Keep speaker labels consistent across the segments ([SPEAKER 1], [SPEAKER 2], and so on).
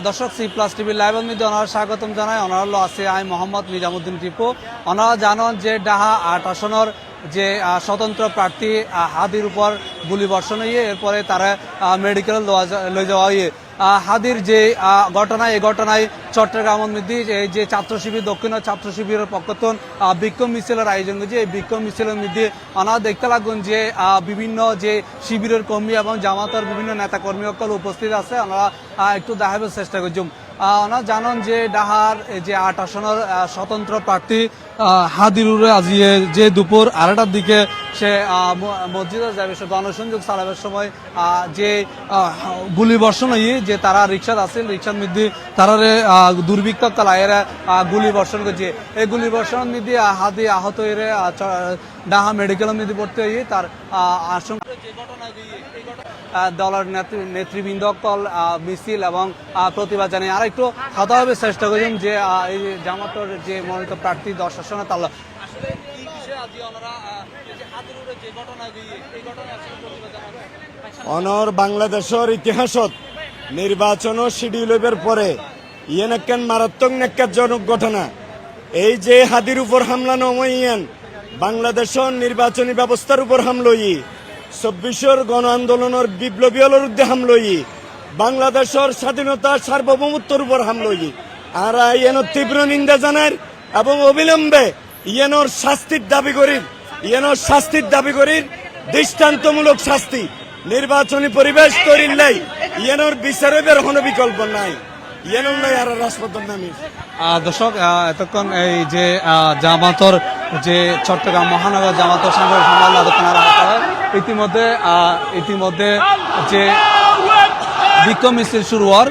[SPEAKER 1] দর্শক C plus TV লাইভের মধ্যে ওনারা স্বাগতম জানায়। ওনারা আছে আই মোহাম্মদ নিজামুদ্দিন টিপু। ওনারা জানান যে ডাহা ৮ আসনের যে স্বতন্ত্র প্রার্থী হাদির উপর গুলি বর্ষণ হয়ে এরপরে তারা মেডিকেল লয়ে যাওয়া হয়ে হাদির যে ঘটনা, এই ঘটনায় চট্টগ্রামের মধ্যে যে ছাত্র শিবির দক্ষিণ ছাত্র শিবিরের পক্ষতন বিক্ষোভ মিছিলের আয়োজন করেছে। এই বিক্ষোভ মিছিলের মধ্যে ওনারা দেখতে লাগুন যে বিভিন্ন যে শিবিরের কর্মী এবং জামাতের বিভিন্ন নেতা কর্মী সকল উপস্থিত আছে। ওনারা একটু দেখাবার চেষ্টা করছেন। ওনারা জানান যে ডাহার যে ৮ আসনের স্বতন্ত্র প্রার্থী হাদিরুরে আজিয়ে যে দুপুর ২:৩০টার দিকে সে মসজিদে যাবে, সে গণসংযোগ চালাবার সময় যে গুলি বর্ষণ হয়ে যে তারা রিক্সাত আসেন, রিক্সার মধ্যে তারা দুর্বৃত্ত কালাইয়েরা গুলি বর্ষণ করছে। এই গুলি বর্ষণের মধ্যে হাদি আহত হয়ে ডাহা মেডিকেলের মধ্যে ভর্তি হয়ে তার আশঙ্কা দলের নেতৃবৃন্দ কল মিছিল এবং প্রতিবাদ জানিয়ে আর একটু কথা হবে চেষ্টা করছেন যে এই জামাতের যে মনোনীত প্রার্থী ১০ আসনে তার
[SPEAKER 2] অনর বাংলাদেশের ইতিহাসত নির্বাচন শিডিউলের পরে ইয়েন একখান মারাত্মক নেক্কারজনক ঘটনা। এই যে হাদির উপর হামলা নমইয়েন বাংলাদেশের নির্বাচনী ব্যবস্থার উপর হামলই, ২৪ গণ আন্দোলনের বিপ্লবীর বিরুদ্ধে হামলই, বাংলাদেশের স্বাধীনতা সার্বভৌমত্বের উপর হামলই। আর ইয়েনর তীব্র নিন্দা জানার এবং অবিলম্বে ইয়েনর শাস্তির দাবি করি দৃষ্টান্তমূলক শাস্তি। নির্বাচনী পরিবেশ তৈরি নাই, ইয়েনর বিচারের কোনো বিকল্প নাই, ইয়েনর নাই আর রাজপথের নামে।
[SPEAKER 1] দর্শক এতক্ষণ এই যে জামাতর যে চট্টগ্রাম মহানগর জামাতর সাংগঠনিক সম্মেলন এতক্ষণ রাখা হয়। ইতিমধ্যে যে বিক্ষোভ মিছিল শুরু হওয়ার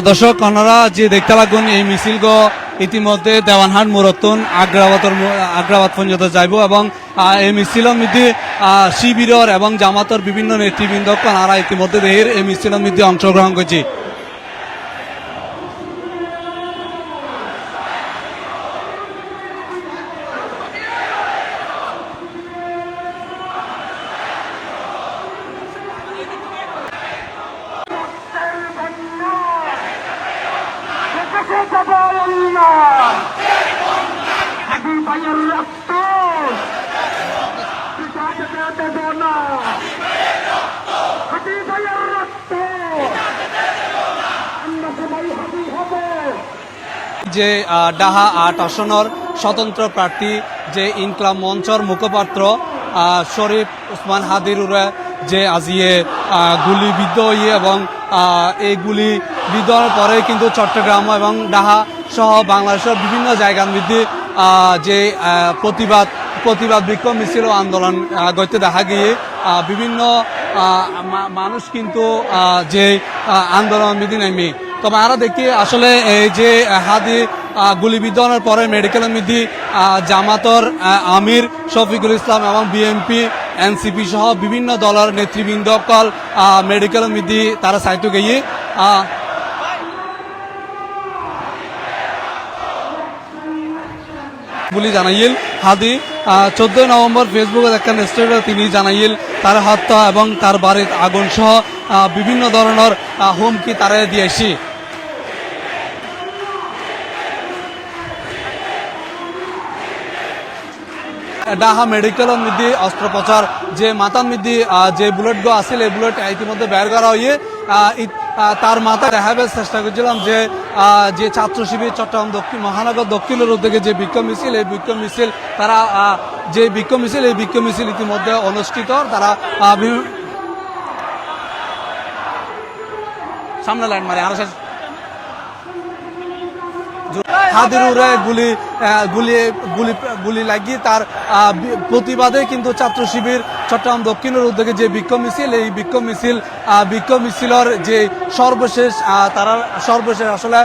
[SPEAKER 1] দর্শক ওনারা যে দেখতে লাগুন এই মিছিল ইতিমধ্যে দেওয়ানহাট মুরত্তন আগ্রাবাদ পর্যন্ত যাইব এবং এই মিছিলের মধ্যে শিবিরের এবং জামাতের বিভিন্ন নেতৃবৃন্দ ওনারা ইতিমধ্যে এই মিছিলের মধ্যে অংশগ্রহণ করছে। যে ডাহা ৮ আসনের স্বতন্ত্র প্রার্থী যে ইনকলাব মঞ্চর মুখপাত্র শরীফ ওসমান হাদিরুরে যে আজিয়ে গুলিবিদ্ধ হয়ে এবং এই গুলি বিদ্ধর পরে কিন্তু চট্টগ্রাম এবং ডাহা সহ বাংলাদেশের বিভিন্ন জায়গার মধ্যে যে প্রতিবাদ বিক্ষোভ মিছিল ও আন্দোলন করতে দেখা গিয়ে বিভিন্ন মানুষ কিন্তু যে আন্দোলন বিধি নেমে। তবে আমরা দেখি আসলে এই যে হাদি গুলিবিদ্ধনের পরে মেডিকেলের মধ্যে জামাতর আমির শফিকুল ইসলাম এবং বিএনপি এনসিপি সহ বিভিন্ন দলের নেতৃবৃন্দ কল মেডিকেলের মধ্যে তারা সাহিত্য গিয়ে বলে জানাইল হাদি 14 নভেম্বর ফেসবুকে একটা স্টেটে তিনি জানাইল তার হত্যা এবং তার বাড়ির আগুন সহ বিভিন্ন ধরনের হুমকি তারা দিয়েছি। ডাহা মেডিকেলের মধ্যে অস্ত্রোপচার যে মাথার মধ্যে যে বুলেট গো আসছিল এই বুলেট ইতিমধ্যে বের করা হয়ে তার মাথায় দেখাবার চেষ্টা করছিলাম যে যে ছাত্র শিবির চট্টগ্রাম দক্ষিণ মহানগর দক্ষিণের উদ্যোগে যে বিক্ষোভ মিছিল, এই বিক্ষোভ মিছিল তারা যে বিক্ষোভ মিছিল, এই বিক্ষোভ মিছিল ইতিমধ্যে অনুষ্ঠিত। তারা সামনে লাইন মারে আরো হাদির উড়ে গুলি লাগিয়ে তার প্রতিবাদে কিন্তু ছাত্র শিবির চট্টগ্রাম দক্ষিণের উদ্যোগে যে বিক্ষোভ মিছিল, এই বিক্ষোভ মিছিলের যে সর্বশেষ তারা সর্বশেষ আসলে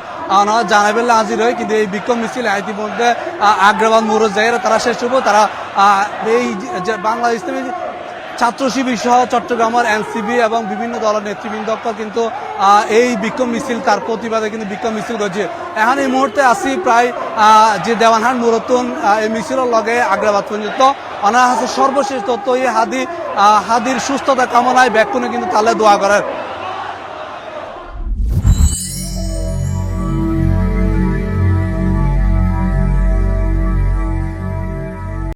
[SPEAKER 1] জানাবেলা হাজির হয়, কিন্তু এই বিক্ষোভ মিছিল ইতিমধ্যে আগ্রাবাদ মোড় জায়গায় তারা শেষ হবো। তারা এই যে বাংলা ইসলামী ছাত্র শিবির সহ চট্টগ্রামের এনসিবি এবং বিভিন্ন দলের নেতৃবৃন্দ কিন্তু এই বিক্ষোভ মিছিল তার প্রতিবাদে কিন্তু বিক্ষোভ মিছিল করছে। এখন এই মুহূর্তে আসি প্রায় যে দেওয়ানহাট মুরতুন এই মিছিলের লগে আগ্রাবাদ পর্যন্ত অনার হাতে সর্বশেষ তথ্য এই হাদির সুস্থতা কামনায় ব্যাকুণে কিন্তু তালে দোয়া করার